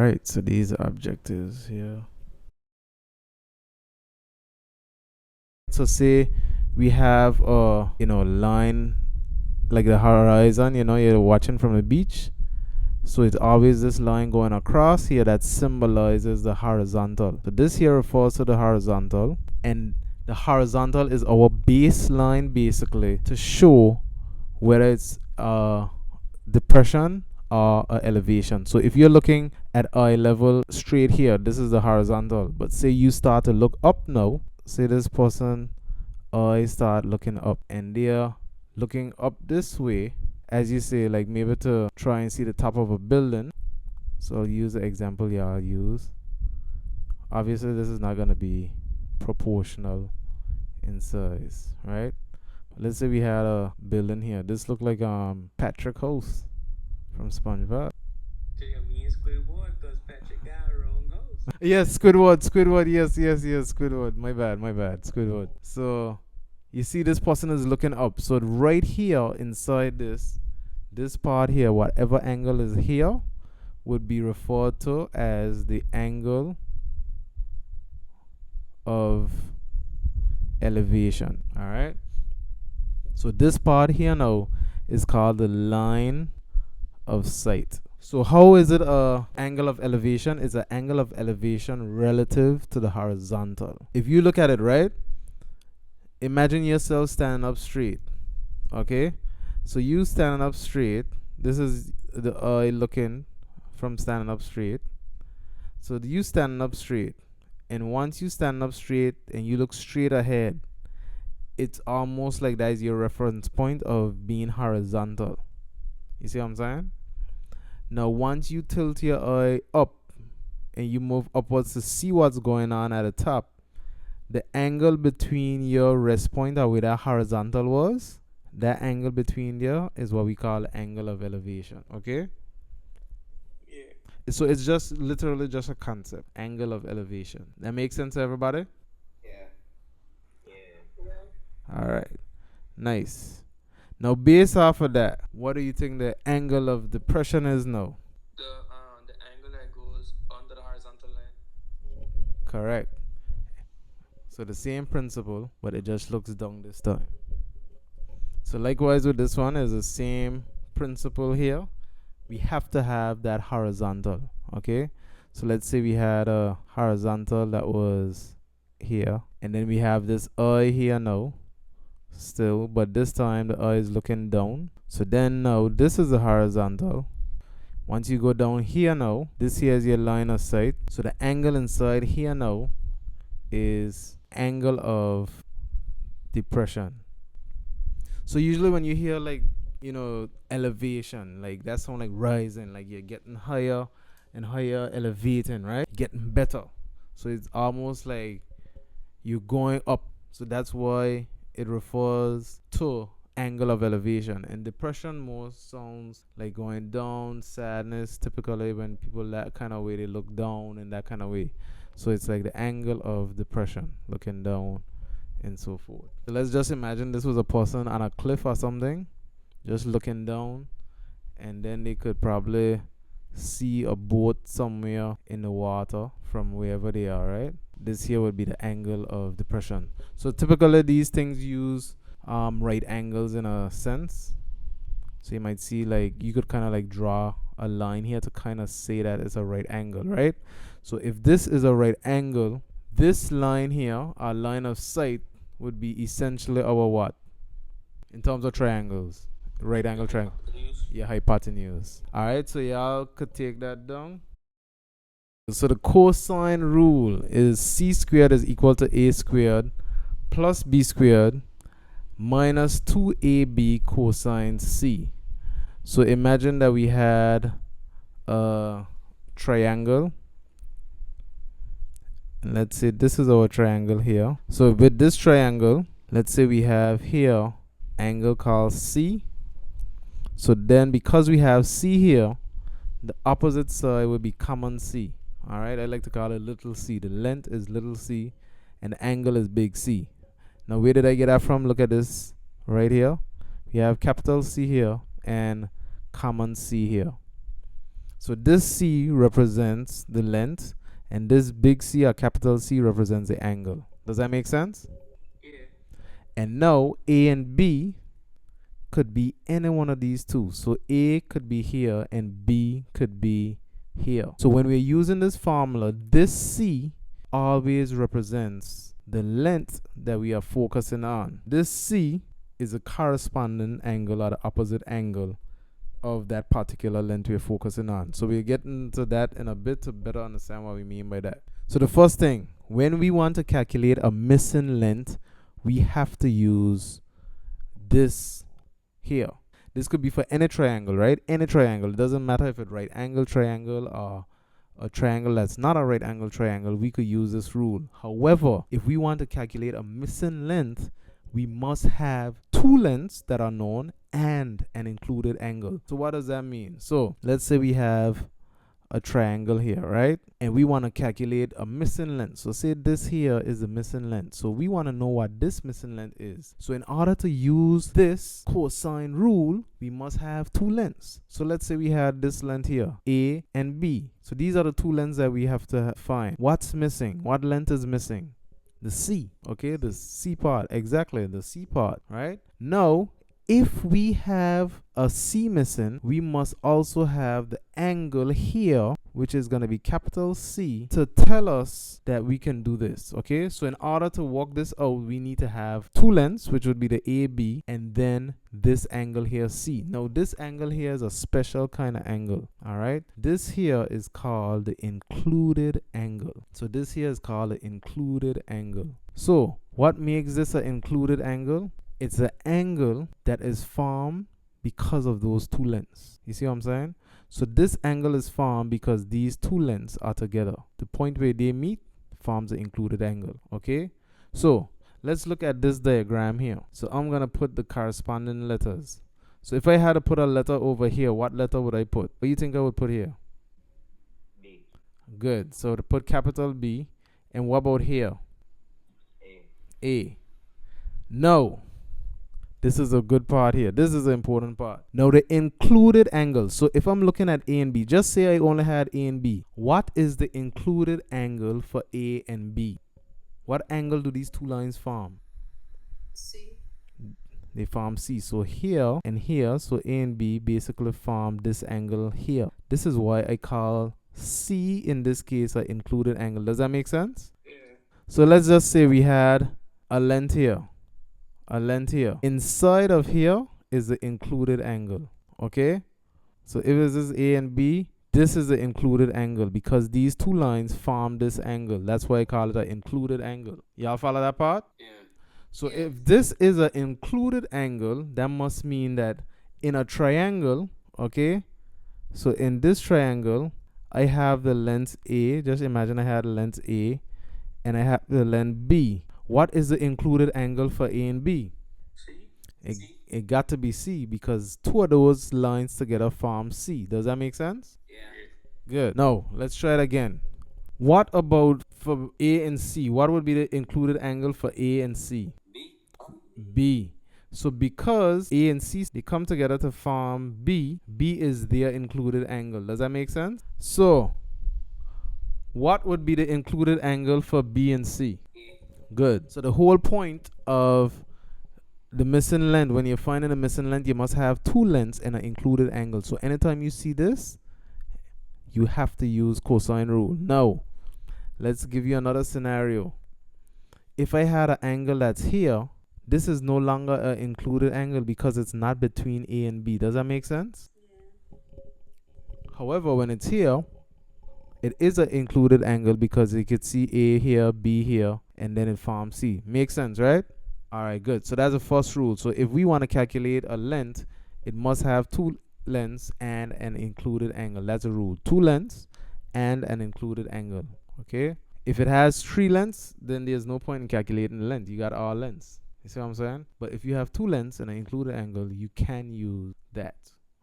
right, so these are objectives here. So say we have a line like the horizon, you're watching from the beach. So it's always this line going across here that symbolizes the horizontal. So this here refers to the horizontal, and the horizontal is our baseline basically to show whether it's depression or elevation. So if you're looking at eye level straight here, this is the horizontal. But say you start to look up now, say this person eye start looking up, and they're looking up this way, as you say, like maybe to try and see the top of a building. So I'll use the example here I'll use. Obviously this is not going to be proportional in size, right? Let's say we had a building here. This looked like Patrick House from SpongeBob. So you mean Squidward because Patrick got a wrong house. Yes, Squidward, yes, Squidward. My bad, Squidward. So you see this person is looking up. So right here inside this part here, whatever angle is here would be referred to as the angle of elevation. All right. So this part here now is called the line of sight. So how is it a angle of elevation? It's an angle of elevation relative to the horizontal. If you look at it, right? Imagine yourself standing up straight. Okay? So you standing up straight. This is the eye looking from standing up straight. So you standing up straight. And once you stand up straight and you look straight ahead, it's almost like that is your reference point of being horizontal. You see what I'm saying? Now, once you tilt your eye up and you move upwards to see what's going on at the top, the angle between your rest point or where that horizontal was, that angle between there is what we call the angle of elevation. Okay? Yeah. So it's just literally just a concept, angle of elevation. That makes sense to everybody? Yeah. Yeah. All right. Nice. Now, based off of that, what do you think the angle of depression is now? The angle that goes under the horizontal line. Correct. So the same principle, but it just looks down this time. So likewise with this one is the same principle here. We have to have that horizontal. Okay. So let's say we had a horizontal that was here, and then we have this eye here now still, but this time the eye is looking down. So then now this is the horizontal. Once you go down here now, this here is your line of sight. So the angle inside here now is angle of depression. So usually when you hear like elevation, like that sound like rising, like you're getting higher and higher, elevating, right? Getting better. So it's almost like you're going up. So that's why it refers to angle of elevation. And depression more sounds like going down, sadness, typically when people that kind of way they look down in that kind of way. So it's like the angle of depression, looking down and so forth. So let's just imagine this was a person on a cliff or something, just looking down, and then they could probably see a boat somewhere in the water from wherever they are, right? This here would be the angle of depression. So typically these things use right angles in a sense. So you might see like you could kind of like draw a line here to kind of say that it's a right angle, right? So if this is a right angle, this line here, our line of sight, would be essentially our what? In terms of triangles. Right angle triangle. Yeah, hypotenuse. Alright, so y'all could take that down. So the cosine rule is c squared is equal to a squared plus b squared minus 2ab cosine c. So imagine that we had a triangle. And let's say this is our triangle here. So with this triangle, let's say we have here angle called c. So then because we have c here, the opposite side would be common c. All right, I like to call it little c. The length is little c and the angle is big C. Now where did I get that from? Look at this right here. We have capital C here and common C here. So this C represents the length, and this big C or capital C represents the angle. Does that make sense? Yeah. And now A and B could be any one of these two. So A could be here and B could be here. So when we're using this formula, this C always represents the length that we are focusing on. This C is a corresponding angle or the opposite angle of that particular length we're focusing on. So we'll get into that in a bit to better understand what we mean by that. So the first thing, when we want to calculate a missing length, we have to use this here. This could be for any triangle, right? Any triangle. It doesn't matter if it's right angle triangle or a triangle that's not a right angle triangle. We could use this rule. However, if we want to calculate a missing length, we must have two lengths that are known and an included angle. So what does that mean? So let's say we have a triangle here, right? And we want to calculate a missing length. So say this here is the missing length. So we want to know what this missing length is. So in order to use this cosine rule, we must have two lengths. So let's say we had this length here, A and B. So these are the two lengths that we have to find. What's missing? What length is missing? The C, okay? The C part, exactly, the C part, right? Now, if we have a C missing, we must also have the angle here, which is going to be capital C, to tell us that we can do this, okay? So in order to work this out, we need to have two lengths, which would be the AB, and then this angle here, C. Now, this angle here is a special kind of angle, all right? This here is called the included angle. So this here is called the included angle. So what makes this an included angle? It's an angle that is formed because of those two lengths. You see what I'm saying? So this angle is formed because these two lengths are together. The point where they meet forms the included angle. Okay? So let's look at this diagram here. So I'm going to put the corresponding letters. So if I had to put a letter over here, what letter would I put? What do you think I would put here? B. Good. So to put capital B. And what about here? A. A. No. This is a good part here. This is the important part. Now the included angle. So if I'm looking at A and B, just say I only had A and B. What is the included angle for A and B? What angle do these two lines form? C. They form C. So here and here, so A and B basically form this angle here. This is why I call C in this case an included angle. Does that make sense? Yeah. So let's just say we had a length here. A length here. Inside of here is the included angle. Okay? So if this is A and B, this is the included angle because these two lines form this angle. That's why I call it an included angle. Y'all follow that part? Yeah. So if this is an included angle, that must mean that in a triangle, okay? So in this triangle, I have the length A. Just imagine I had the length A and I have the length B. What is the included angle for A and B? C. It got to be C because two of those lines together form C. Does that make sense? Yeah. Good. Now, let's try it again. What about for A and C? What would be the included angle for A and C? B. B. So because A and C, they come together to form B, B is their included angle. Does that make sense? So, what would be the included angle for B and C? Good. So the whole point of the missing length, when you're finding a missing length, you must have two lengths and an included angle. So anytime you see this, you have to use cosine rule. Now, let's give you another scenario. If I had an angle that's here, this is no longer an included angle because it's not between A and B. Does that make sense? Yeah. However, when it's here, it is an included angle because you could see A here, B here, and then it forms C. Makes sense, right? All right, good. So that's the first rule. So if we want to calculate a length, it must have two lengths and an included angle. That's a rule. Two lengths and an included angle. Okay? If it has three lengths, then there's no point in calculating the length. You got all lengths. You see what I'm saying? But if you have two lengths and an included angle, you can use that.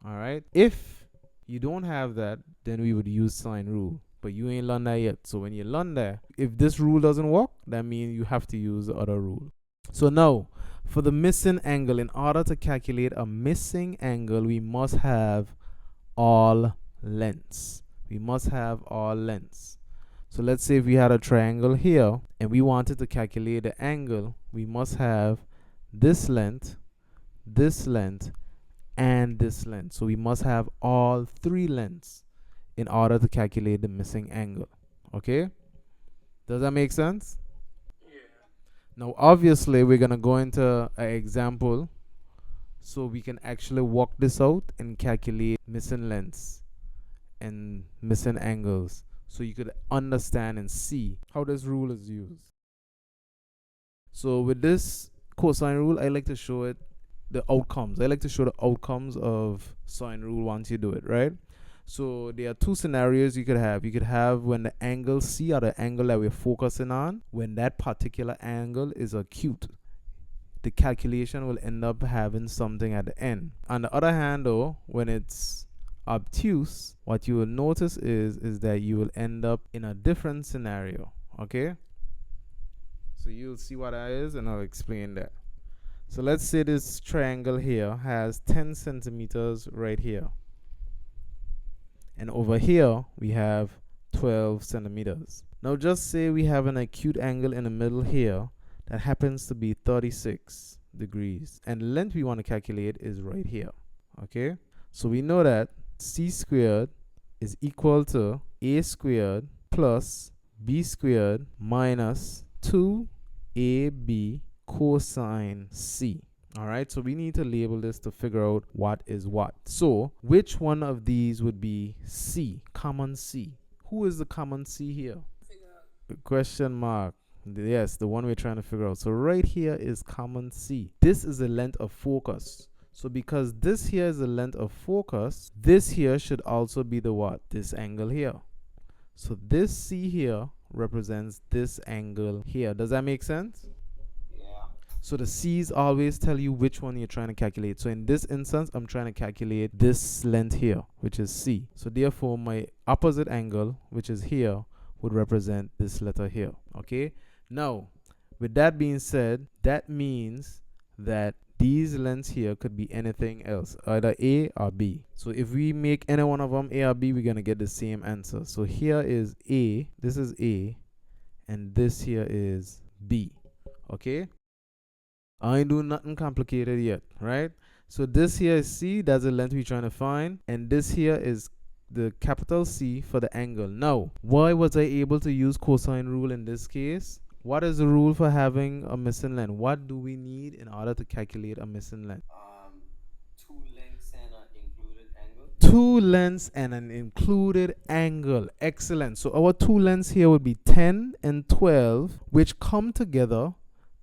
All right? If you don't have that, then we would use sine rule. But you ain't learned that yet. So when you learn that, if this rule doesn't work, that means you have to use the other rule. So now, for the missing angle, in order to calculate a missing angle, we must have all lengths. We must have all lengths. So let's say if we had a triangle here and we wanted to calculate the angle, we must have this length, and this length. So we must have all three lengths in order to calculate the missing angle. Okay? Does that make sense? Yeah. Now, obviously, we're going to go into an example so we can actually work this out and calculate missing lengths and missing angles so you could understand and see how this rule is used. So with this cosine rule, I like to show it the outcomes. I like to show the outcomes of sine rule once you do it, right? So there are two scenarios you could have. You could have when the angle C, or the angle that we're focusing on, when that particular angle is acute, the calculation will end up having something at the end. On the other hand, though, when it's obtuse, what you will notice is that you will end up in a different scenario. Okay? So you'll see what that is, and I'll explain that. So let's say this triangle here has 10 centimeters right here. And over here, we have 12 centimeters. Now just say we have an acute angle in the middle here that happens to be 36 degrees. And the length we want to calculate is right here. Okay? So we know that c squared is equal to a squared plus b squared minus 2ab cosine c. All right, so we need to label this to figure out what is what. So which one of these would be C, common C? Who is the common C here? The question mark. Yes, the one we're trying to figure out. So right here is common C. This is the length of focus. So because this here is the length of focus, this here should also be the what? This angle here. So this C here represents this angle here. Does that make sense? So the C's always tell you which one you're trying to calculate. So in this instance, I'm trying to calculate this length here, which is C. So therefore, my opposite angle, which is here, would represent this letter here. Okay? Now, with that being said, that means that these lengths here could be anything else, either A or B. So if we make any one of them A or B, we're going to get the same answer. So here is A, this is A, and this here is B. Okay? I ain't doing nothing complicated yet, right? So this here is C, that's the length we're trying to find, and this here is the capital C for the angle. Now, why was I able to use cosine rule in this case? What is the rule for having a missing length? What do we need in order to calculate a missing length? Two lengths and an included angle. Two lengths and an included angle. Excellent. So our two lengths here would be 10 and 12, which come together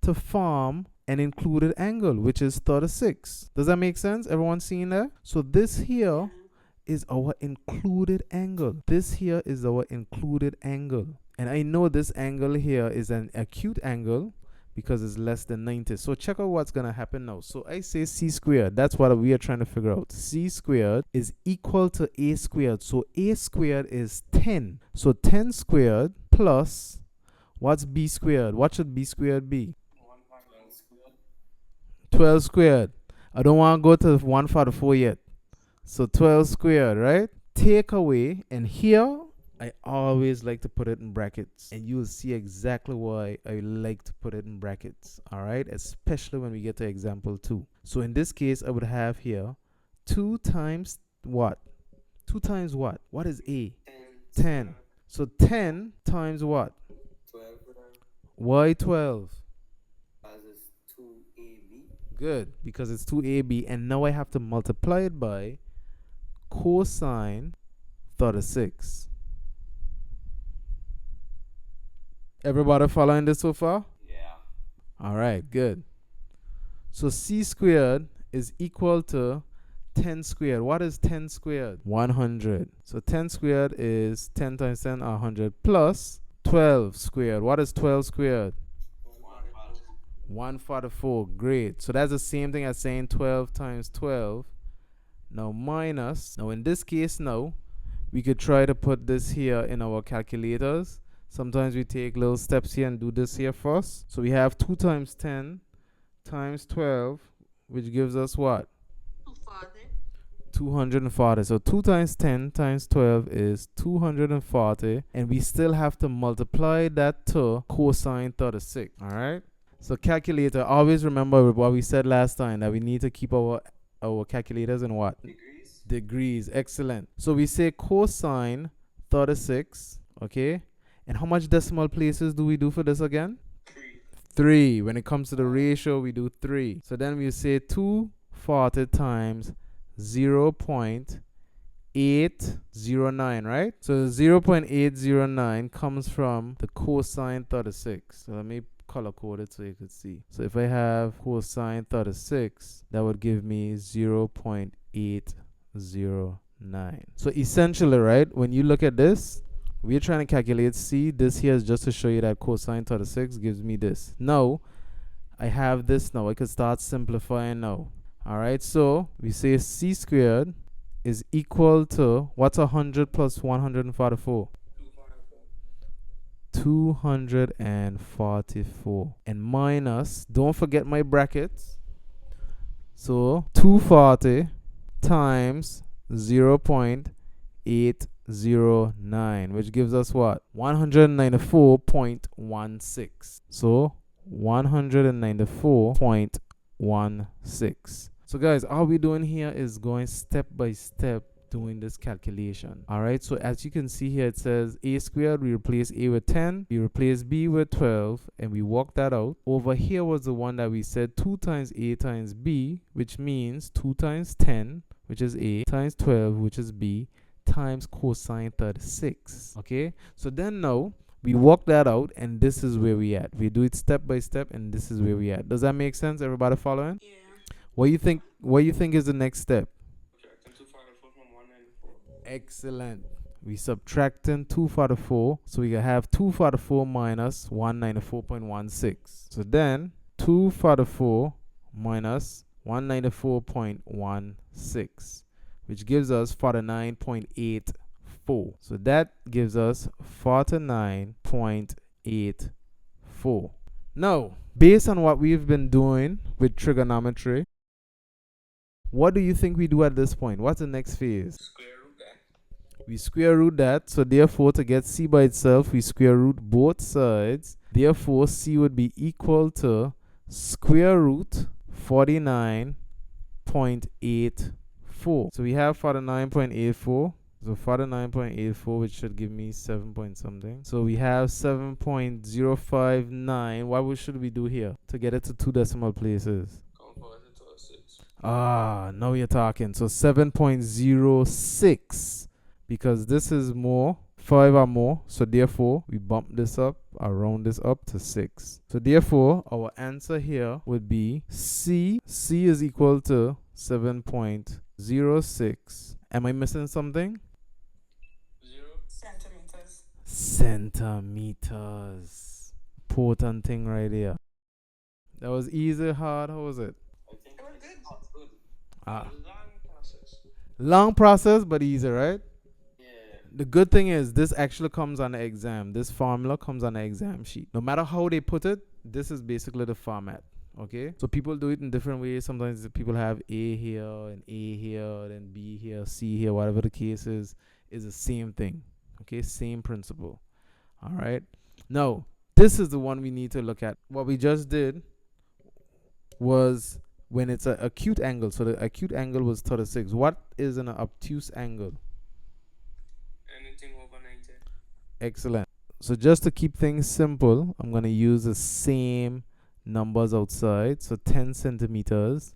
to form an included angle, which is 36. Does that make sense? Everyone seeing that? So this here is our included angle. This here is our included angle. And I know this angle here is an acute angle because it's less than 90. So check out what's going to happen now. So I say c squared. That's what we are trying to figure out. C squared is equal to a squared. So a squared is 10. So 10 squared plus, what's b squared? What should b squared be? 12 squared. I don't want to go to 144 yet. So 12 squared, right? Take away, and here I always like to put it in brackets. And you'll see exactly why I like to put it in brackets. All right? Especially when we get to example 2. So in this case, I would have here 2 times what? 2 times what? What is A? 10. So 10 times what? 12. Why 12? Good. Because it's 2ab, and now I have to multiply it by cosine 36. Everybody following this so far? Yeah. All right, good. So c squared is equal to 10 squared. What is 10 squared? 100. So 10 squared is 10 times 10, 100, plus 12 squared. What is 12 squared? 144. Great. So that's the same thing as saying 12 times 12. Now minus. Now in this case now, we could try to put this here in our calculators. Sometimes we take little steps here and do this here first. So we have 2 times 10 times 12, which gives us what? 240. So 2 times 10 times 12 is 240. And we still have to multiply that to cosine 36. All right. So calculator, always remember what we said last time, that we need to keep our calculators in what? Degrees. Degrees. Excellent. So we say cosine 36. Okay. And how much decimal places do we do for this again? 3. When it comes to the ratio, we do 3. So then we say 240 times 0.809, right? So 0.809 comes from the cosine 36. So let me color code it so you could see. So if I have cosine 36, that would give me 0.809. So essentially, right, when you look at this, we're trying to calculate C. This here is just to show you that cosine 36 gives me this. Now, I have this now. I could start simplifying now. All right, so we say C squared is equal to, what's 100 plus 144? 244. And minus, don't forget my brackets. So 240 times 0.809, which gives us what? 194.16. So 194.16. So guys, all we're doing here is going step by step doing this calculation. All right, so as you can see here, it says a squared. We replace a with 10, we replace b with 12, and we work that out. Over here was the one that we said 2 times a times b, which means 2 times 10, which is a, times 12, which is b, times cosine 36. Okay, so then now we work that out, and this is where we at. We do it step by step, and this is where we at. Does that make sense? Everybody following? Yeah. What you think? What you think is the next step? Subtracting 244 from 194. Excellent. We subtracting 244, so we can have 244 minus 194.16. So then 244 minus 194.16, which gives us 49.84. So that gives us 49.84. Now, based on what we've been doing with trigonometry, what do you think we do at this point? What's the next phase? Square root that. We square root that. So therefore, to get c by itself, we square root both sides. Therefore, c would be equal to square root 49.84. So we have 49.84. So 49.84, which should give me 7 point something. So we have 7.059. What should we do here to get it to 2 decimal places? Convert it to a 6. Now you're talking. So 7.06, because this is more, 5 or more. So therefore, we bump this up, or round this up to 6. So therefore, our answer here would be C. C is equal to 7.06. Am I missing something? 0 centimeters. Centimeters. Important thing right here. That was easy, hard. How was it? I think it was good. Ah, Long process. long process, but easy, right? Yeah. The good thing is this actually comes on the exam. This formula comes on the exam sheet. No matter how they put it, this is basically the format. Okay, so people do it in different ways. Sometimes people have A here and A here, then B here, C here, whatever the case is the same thing. Okay, same principle. All right, now this is the one we need to look at. What we just did was when it's an acute angle. So the acute angle was 36. What is an obtuse angle? Anything over 90. Excellent. So just to keep things simple, I'm going to use the same numbers outside. So 10 centimeters,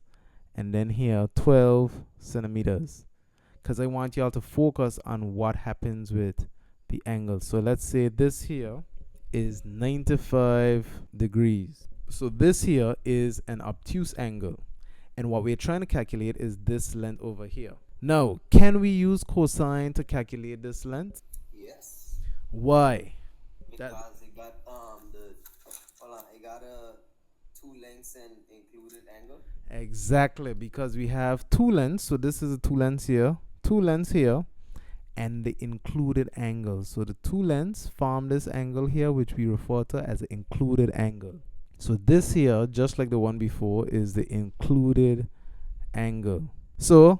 and then here 12 centimeters, because I want y'all to focus on what happens with the angle. So let's say this here is 95 degrees. So this here is an obtuse angle, and what we're trying to calculate is this length over here. Now, can we use cosine to calculate this length? Yes, Why? because it got it got two lengths and included angle. Exactly, because we have two lengths. So this is a two lengths here, and the included angle. So the two lengths form this angle here, which we refer to as the included angle. So this here, just like the one before, is the included angle. So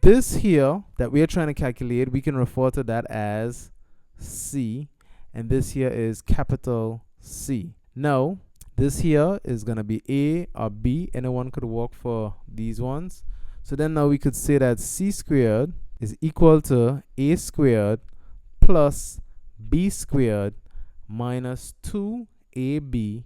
this here that we are trying to calculate, we can refer to that as C, and this here is capital C. Now, this here is going to be A or B. Anyone could work for these ones. So then now we could say that C squared is equal to A squared plus B squared minus 2AB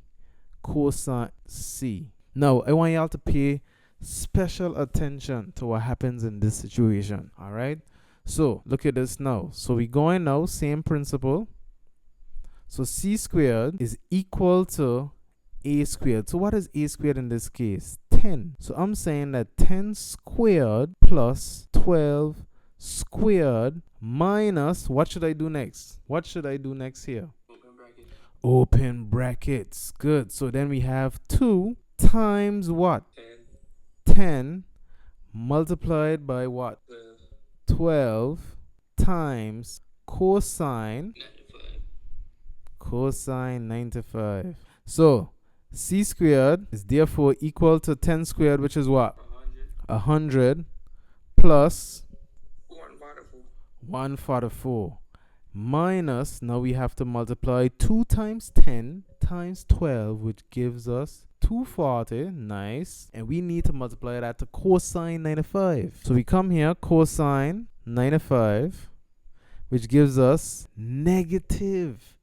cosine C. Now, I want y'all to pay special attention to what happens in this situation. All right. So look at this now. So we going now, same principle. So C squared is equal to A squared. So what is A squared in this case? 10. So I'm saying that 10 squared plus 12 squared minus, what should I do next? What should I do next here? Open bracket. Open brackets. Good. So then we have 2 times what? 10 multiplied by what? 12 times cosine 95. So C squared is therefore equal to 10 squared, which is what? 100 plus 144 minus, now we have to multiply 2 times 10 times 12, which gives us 240. Nice. And we need to multiply that to cosine 95. So we come here, cosine 95, which gives us negative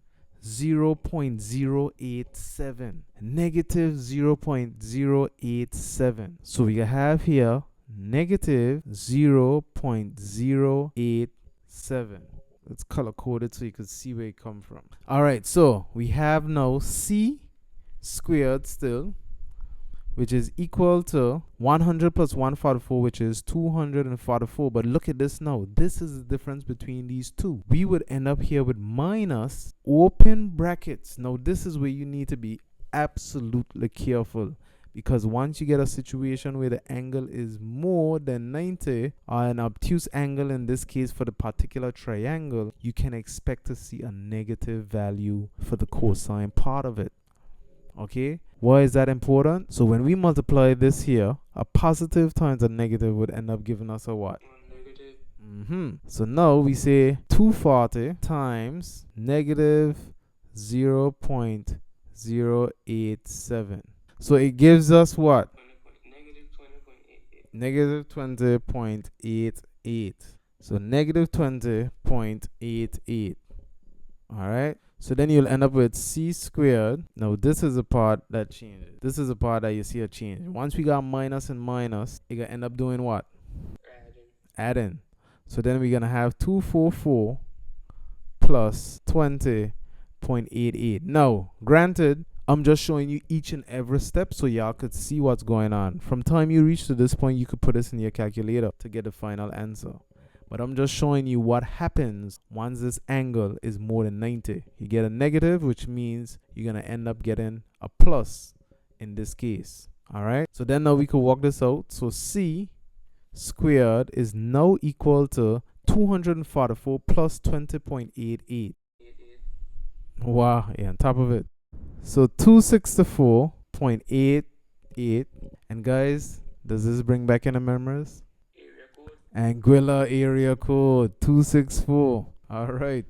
0.087. Negative 0.087. So we have here negative 0.087. Let's color code it so you can see where it come from. All right, so we have now C squared still, which is equal to 100 plus 144, which is 244. But look at this now. This is the difference between these two. We would end up here with minus open brackets. Now, this is where you need to be absolutely careful, because once you get a situation where the angle is more than 90, or an obtuse angle in this case for the particular triangle, you can expect to see a negative value for the cosine part of it. Okay, why is that important? So when we multiply this here, a positive times a negative would end up giving us a what? Negative. So now we say 240 times negative 0.087. So it gives us what? Negative 20.88. So negative 20.88. All right. So then you'll end up with C squared. Now this is the part that changes. This is the part that you see a change. Once we got minus and minus, it gonna end up doing what? Adding. So then we're gonna have 244 plus 20.88. Now, granted, I'm just showing you each and every step so y'all could see what's going on. From time you reach to this point, you could put this in your calculator to get the final answer. But I'm just showing you what happens once this angle is more than 90. You get a negative, which means you're going to end up getting a plus in this case. All right. So then now we could work this out. So C squared is now equal to 244 plus 20.88. Wow. Yeah, on top of it. So 264.88. And guys, does this bring back any memories? Anguilla area code 264. All right.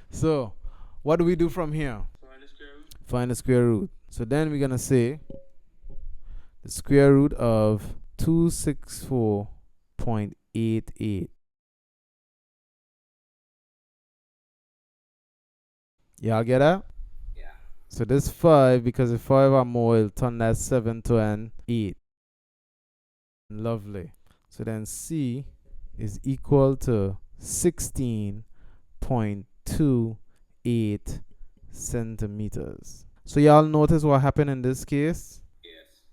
So what do we do from here? Find the square root. So then we're going to say the square root of 264.88. Y'all get that? Yeah. So this 5, because if 5 or more, it'll turn that 7 to an 8. Lovely. So then C is equal to 16.28 centimeters. So y'all notice what happened in this case? Yes.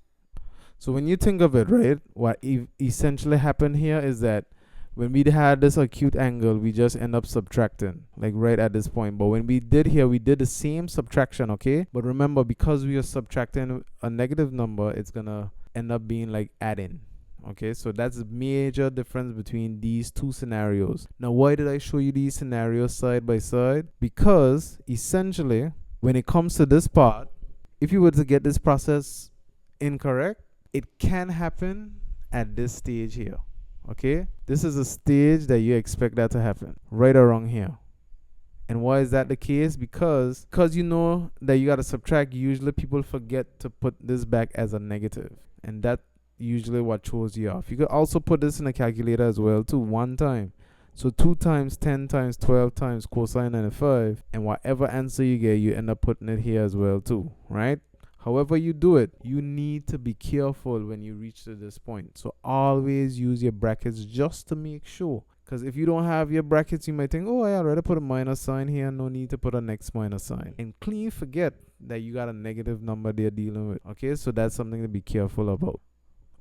So when you think of it, right, what essentially happened here is that when we had this acute angle, we just end up subtracting, like right at this point. But when we did here, we did the same subtraction, okay? But remember, because we are subtracting a negative number, it's going to end up being like adding. Okay, so that's a major difference between these two scenarios. Now, why did I show you these scenarios side by side? Because essentially, when it comes to this part, if you were to get this process incorrect, it can happen at this stage here. Okay, this is a stage that you expect that to happen right around here. And why is that the case? Because you know that you got to subtract. Usually people forget to put this back as a negative, and that usually what throws you off. You could also put this in a calculator as well too, one time. So 2 times 10 times 12 times cosine 95, and whatever answer you get, you end up putting it here as well too, right? However you do it, you need to be careful when you reach to this point. So always use your brackets just to make sure. Because if you don't have your brackets, you might think, oh, I already put a minus sign here. No need to put a next minus sign. And clean forget that you got a negative number they're dealing with. Okay, so that's something to be careful about.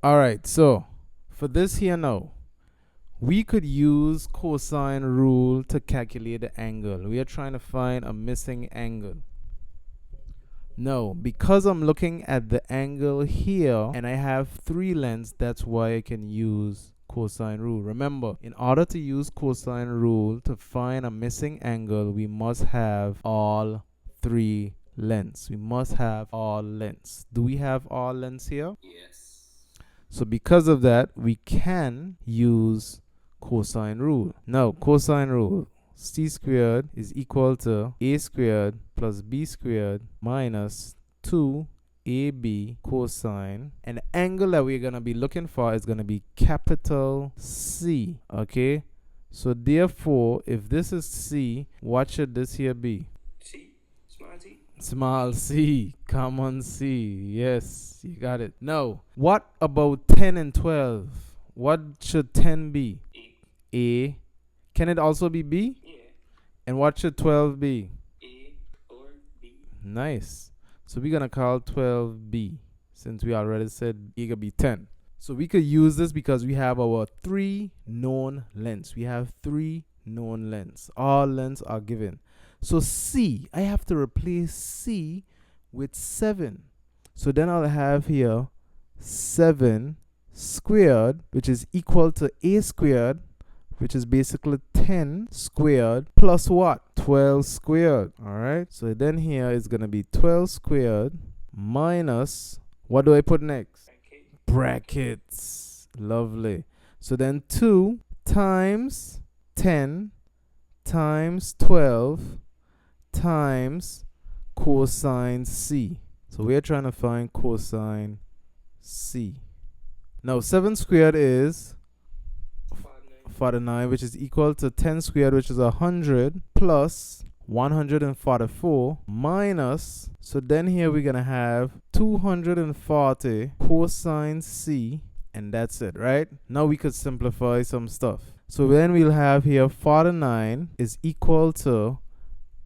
All right, so for this here now, we could use cosine rule to calculate the angle. We are trying to find a missing angle. No, because I'm looking at the angle here and I have 3 lengths, that's why I can use cosine rule. Remember, in order to use cosine rule to find a missing angle, we must have all 3 lengths. We must have all lengths. Do we have all lengths here? Yes. So because of that, we can use cosine rule. Now, cosine rule. C squared is equal to a squared plus b squared minus 2ab cosine, and the angle that we're going to be looking for is going to be capital C. Okay, so therefore if this is C, what should this here be? C. Small c. Small c, common C. Yes, you got it. Now what about 10 and 12? What should 10 be? A. Can it also be B? Yeah. And what should 12 be? A or B. Nice. So we're going to call 12B, since we already said A could be 10. So we could use this because we have our 3 known lengths. We have 3 known lengths. All lengths are given. So C, I have to replace C with 7. So then I'll have here 7 squared, which is equal to A squared, which is basically 10 squared plus what? 12 squared. All right. So then here is going to be 12 squared minus, what do I put next? Brackets. Lovely. So then 2 times 10 times 12 times cosine C. So we're trying to find cosine C. Now 7 squared is 49, which is equal to 10 squared, which is 100, plus 144 minus, so then here we're gonna have 240 cosine C, and that's it, right? Now we could simplify some stuff. So then we'll have here 49 is equal to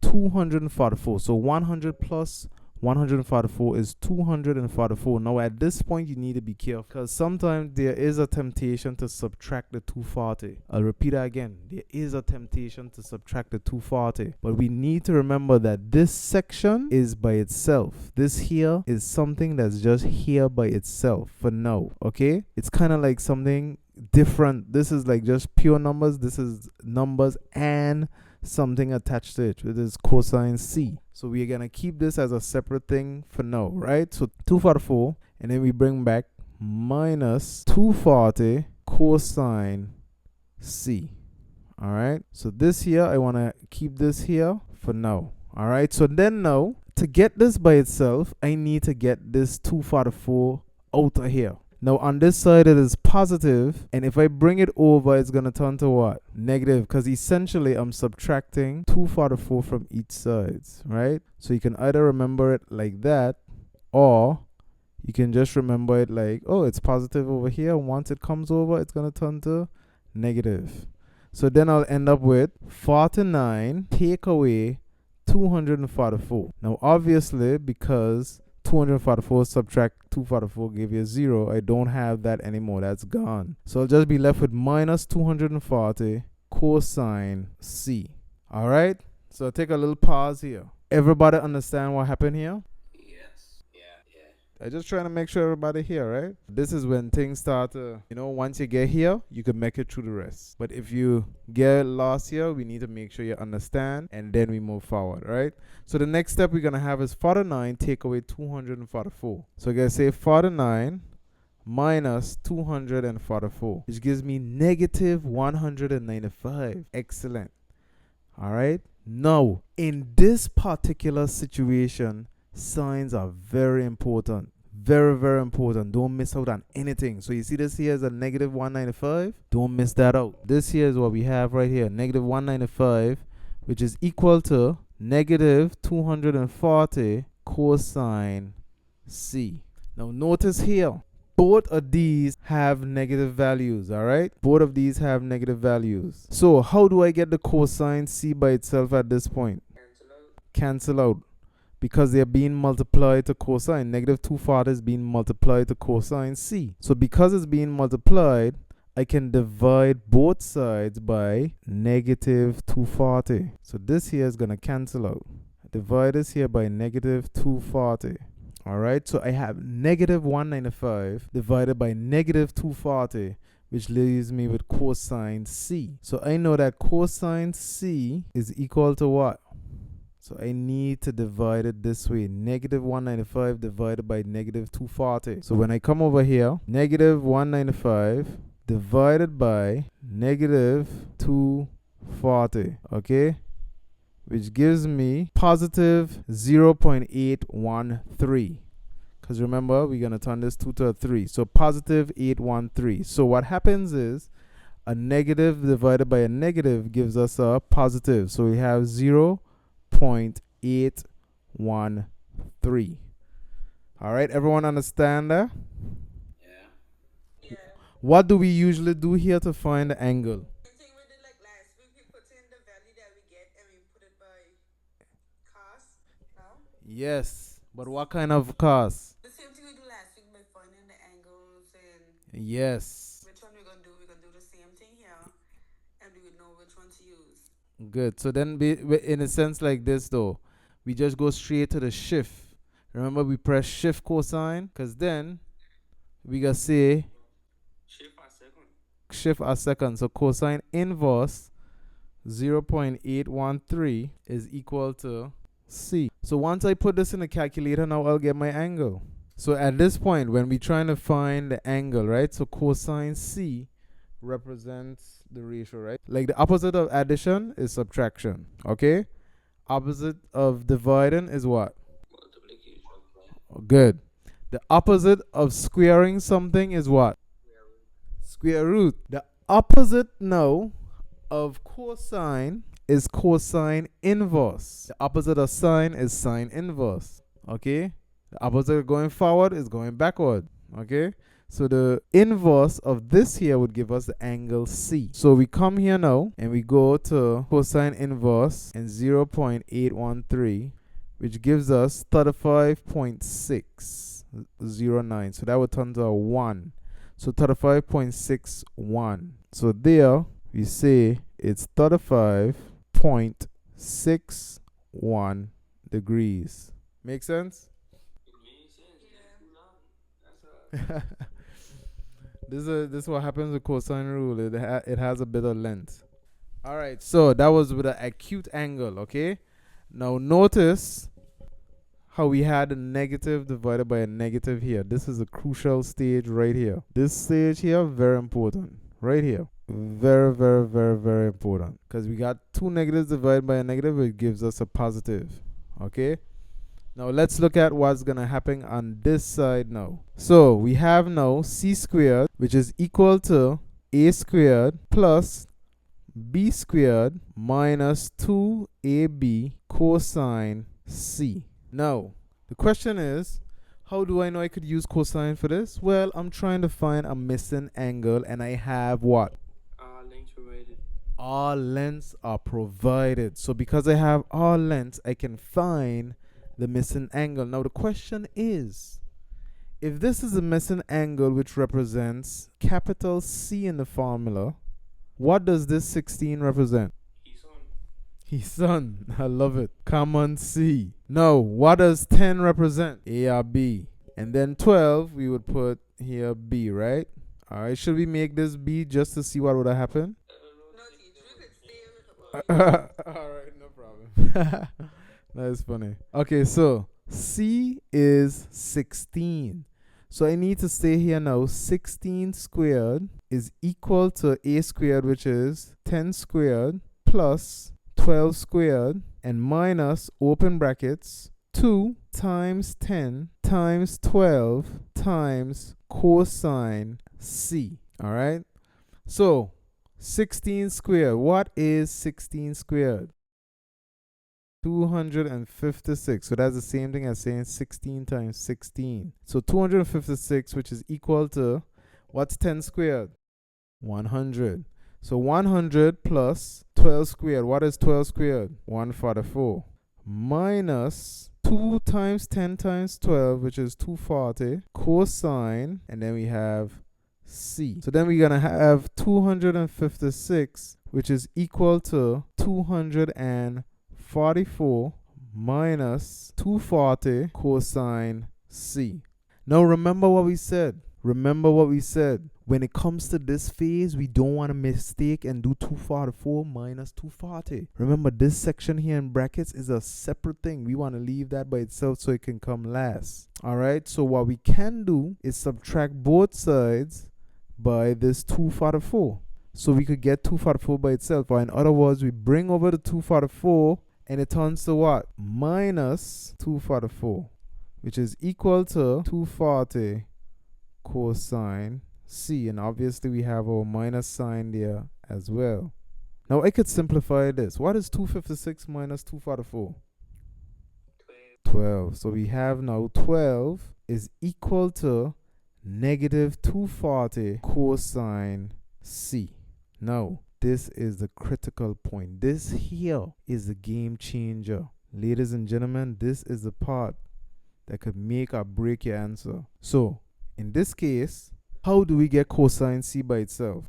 244. So 100 plus 144 is 244. Now at this point you need to be careful, because sometimes there is a temptation to subtract the 240. I'll repeat that again. There is a temptation to subtract the 240, but we need to remember that this section is by itself. This here is something that's just here by itself for now. Okay, it's kind of like something different. This is like just pure numbers. This is numbers and something attached to it, which is cosine C. So we're gonna keep this as a separate thing for now, right? So 244, and then we bring back minus 240 cosine C. All right, so this here, I want to keep this here for now. All right, so then now to get this by itself, I need to get this 244 out of here. Now on this side it is positive, and if I bring it over, it's going to turn to what? Negative, because essentially I'm subtracting 244 from each side, right? So you can either remember it like that, or you can just remember it like, oh, it's positive over here. Once it comes over, it's going to turn to negative. So then I'll end up with 49 take away 244. Now obviously, because 244 subtract 244 give you 0, I don't have that anymore. That's gone. So I'll just be left with minus 240 cosine C. All right, so I'll take a little pause here. Everybody understand what happened here? Yes. Yeah. I just trying to make sure everybody here, right? This is when things start to, once you get here, you can make it through the rest. But if you get lost here, we need to make sure you understand, and then we move forward, right? So the next step we're going to have is 49 take away 244. So I gotta say 49 minus 244, which gives me negative 195. Excellent. All right. Now, in this particular situation, signs are very important. Very, very important. Don't miss out on anything. So you see this here is a negative 195. Don't miss that out. This here is what we have right here. Negative 195, which is equal to negative 240 cosine C. Now notice here, both of these have negative values, all right? Both of these have negative values. So how do I get the cosine C by itself at this point? Cancel out. Cancel out. Because they're being multiplied to cosine. Negative 240 is being multiplied to cosine C. So because it's being multiplied, I can divide both sides by negative 240. So this here is going to cancel out. Divide this here by negative 240. All right, so I have negative 195 divided by negative 240, which leaves me with cosine C. So I know that cosine C is equal to what? So I need to divide it this way. Negative 195 divided by negative 240. So when I come over here, negative 195 divided by negative 240. Okay? Which gives me positive 0.813. Because remember, we're going to turn this 2 to a 3. So positive 813. So what happens is a negative divided by a negative gives us a positive. So we have 0.813. All right, everyone understand that? Yeah. What do we usually do here to find the angle? Same thing we did like last week. We put in the value that we get and we put it by cos. No? Yes, but what kind of cos? The same thing we do last week by finding the angles and Yes. which one we're gonna do. We're gonna do the same thing here, and we would know which one to use. Good. So then, in a sense like this, though, we just go straight to the shift. Remember, we press shift cosine, because then we got say Shift a second. shift a second. So cosine inverse 0.813 is equal to C. So once I put this in the calculator, now I'll get my angle. So at this point, when we're trying to find the angle, right? So cosine C represents the ratio, right? Like the opposite of addition is subtraction, okay? Opposite of dividing is what? Multiplication. Good. The opposite of squaring something is what? Square root. Square root. The opposite now of cosine is cosine inverse. The opposite of sine is sine inverse. Okay? The opposite of going forward is going backward. Okay? So the inverse of this here would give us the angle C. So we come here now and we go to cosine inverse and 0.813, which gives us 35.609. So that would turn to a 1. So 35.61. So there we say it's 35.61 degrees. Make sense? It makes sense. Yeah. That's a This is what happens with cosine rule. It has a bit of length. All right, so that was with an acute angle, okay? Now notice how we had a negative divided by a negative here. This is a crucial stage right here. This stage here, very important. Right here. Very, very, very, very important. Because we got two negatives divided by a negative, it gives us a positive. Okay? Now let's look at what's going to happen on this side now. So we have now c squared, which is equal to a squared plus b squared minus 2ab cosine c. Now, the question is, how do I know I could use cosine for this? Well, I'm trying to find a missing angle, and I have what? length provided. All lengths are provided. So because I have all lengths, I can find the missing angle. Now the question is, if this is a missing angle which represents capital C in the formula, what does this 16 represent? He's on. His son. I love it. Common C. Now, what does 10 represent? A or B. And then 12, we would put here B, right? All right, should we make this B just to see what would happen? No, teacher, we could stay with what All right, no problem. That is funny. Okay, so C is 16. So I need to stay here now. 16 squared is equal to a squared, which is 10 squared, plus 12 squared, and minus, open brackets, 2 times 10 times 12 times cosine C. All right? So 16 squared. What is 16 squared? 256. So that's the same thing as saying 16 times 16. So 256, which is equal to, what's 10 squared? 100. So 100 plus 12 squared. What is 12 squared? 144. Minus 2 times 10 times 12, which is 240. Cosine, and then we have C. So then we're going to have 256, which is equal to 244 minus 240 cosine C. Now remember what we said. Remember what we said. When it comes to this phase, we don't want to mistake and do 244 minus 240. Remember, this section here in brackets is a separate thing. We want to leave that by itself so it can come last. All right, so what we can do is subtract both sides by this 244. So we could get 244 by itself. Or in other words, we bring over the 244 and it turns to what? Minus 244, which is equal to 240 cosine C. And obviously we have our minus sign there as well. Now I could simplify this. What is 256 minus 244? 12. So we have now 12 is equal to negative 240 cosine C. Now, this is the critical point. This here is the game changer. Ladies and gentlemen, this is the part that could make or break your answer. So, in this case, how do we get cosine C by itself?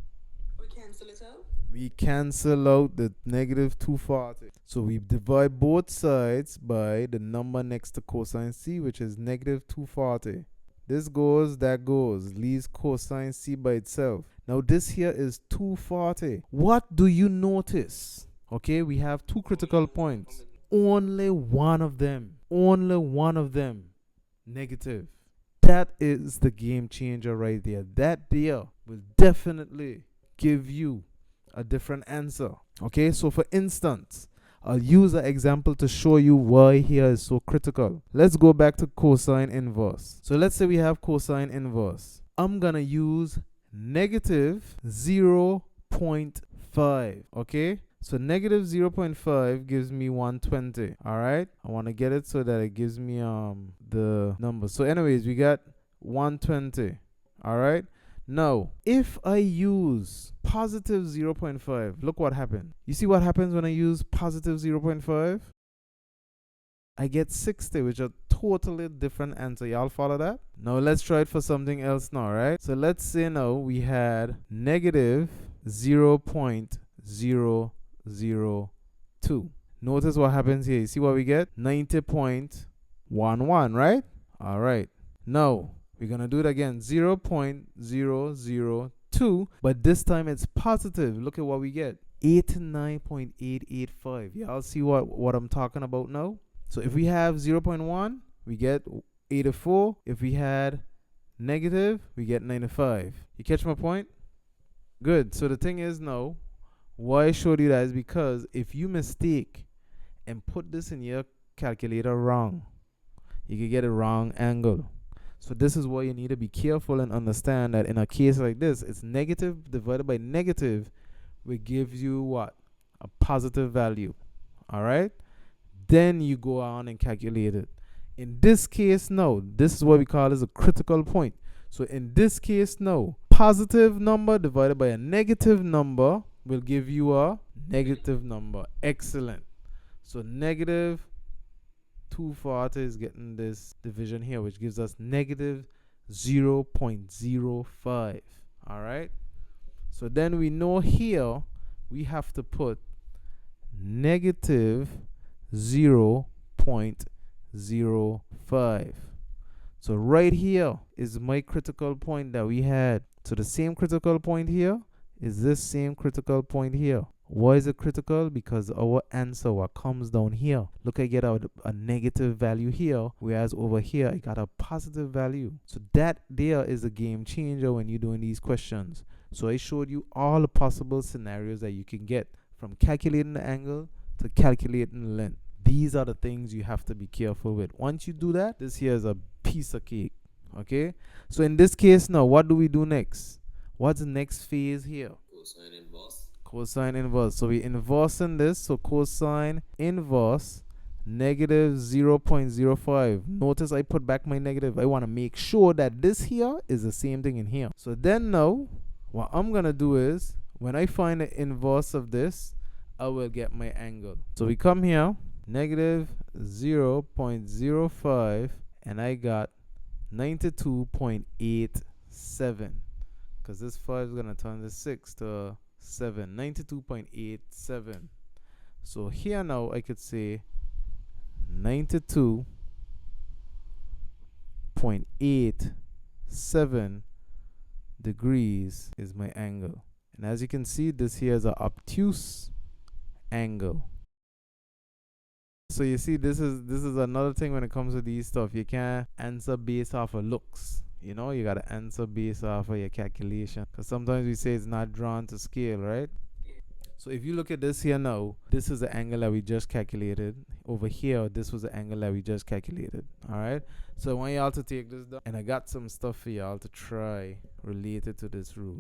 We cancel it out. We cancel out the negative 240. So we divide both sides by the number next to cosine C, which is negative 240. This goes, that goes, leaves cosine C by itself. Now this here is 240. What do you notice? Okay, we have two critical points. Only one of them negative. That is the game changer right there. That there will definitely give you a different answer. Okay, so for instance, I'll use an example to show you why here is so critical. Let's go back to cosine inverse. So let's say we have cosine inverse. I'm gonna use negative 0.5. Okay, so negative 0.5 gives me 120. All right, I want to get it so that it gives me the number. So anyways, we got 120. All right, now if I use positive 0.5, look what happened. You see what happens when I use positive 0.5? I get 60, which are totally different answer. Y'all follow that? Now let's try it for something else now, right? So let's say now we had negative 0.002. Notice what happens here. You see what we get? 90.11, right? All right. Now we're going to do it again. 0.002, but this time it's positive. Look at what we get. 89.885. Y'all see what I'm talking about now? So if we have 0.1, we get 84. If we had negative, we get 95. You catch my point? Good. So the thing is now, why I showed you that is because if you mistake and put this in your calculator wrong, you can get a wrong angle. So this is why you need to be careful and understand that in a case like this, it's negative divided by negative, which gives you what? A positive value. All right? Then you go on and calculate it. In this case, no. This is what we call as a critical point. So in this case, no. Positive number divided by a negative number will give you a negative number. Excellent. So negative 240 is getting this division here, which gives us negative 0.05. All right. So then we know here we have to put negative 0.05. So right here is my critical point that we had. So the same critical point here is this same critical point here. Why is it critical? Because our answer, what comes down here, look, I get a negative value here, whereas over here I got a positive value. So that there is a game changer when you're doing these questions. So I showed you all the possible scenarios that you can get, from calculating the angle to calculating the length. These are the things you have to be careful with. Once you do that, this here is a piece of cake. Okay, so in this case now, what do we do next? What's the next phase here? Cosine inverse. Cosine inverse. So we inversing this. So cosine inverse negative 0.05. Notice I put back my negative. I want to make sure that this here is the same thing in here. So then now, what I'm going to do is, when I find the inverse of this, I will get my angle. So we come here, negative 0.05, and I got 92.87. Because this 5 is going to turn this 6 to 7. 92.87. So here now I could say 92.87 degrees is my angle. And as you can see, this here is an obtuse angle. So you see, this is another thing when it comes to these stuff. You can't answer based off of looks. You know, you gotta answer based off of your calculation. Because sometimes we say it's not drawn to scale, right? So if you look at this here now, this is the angle that we just calculated. Over here, this was the angle that we just calculated. Alright? So I want y'all to take this down. And I got some stuff for y'all to try related to this rule.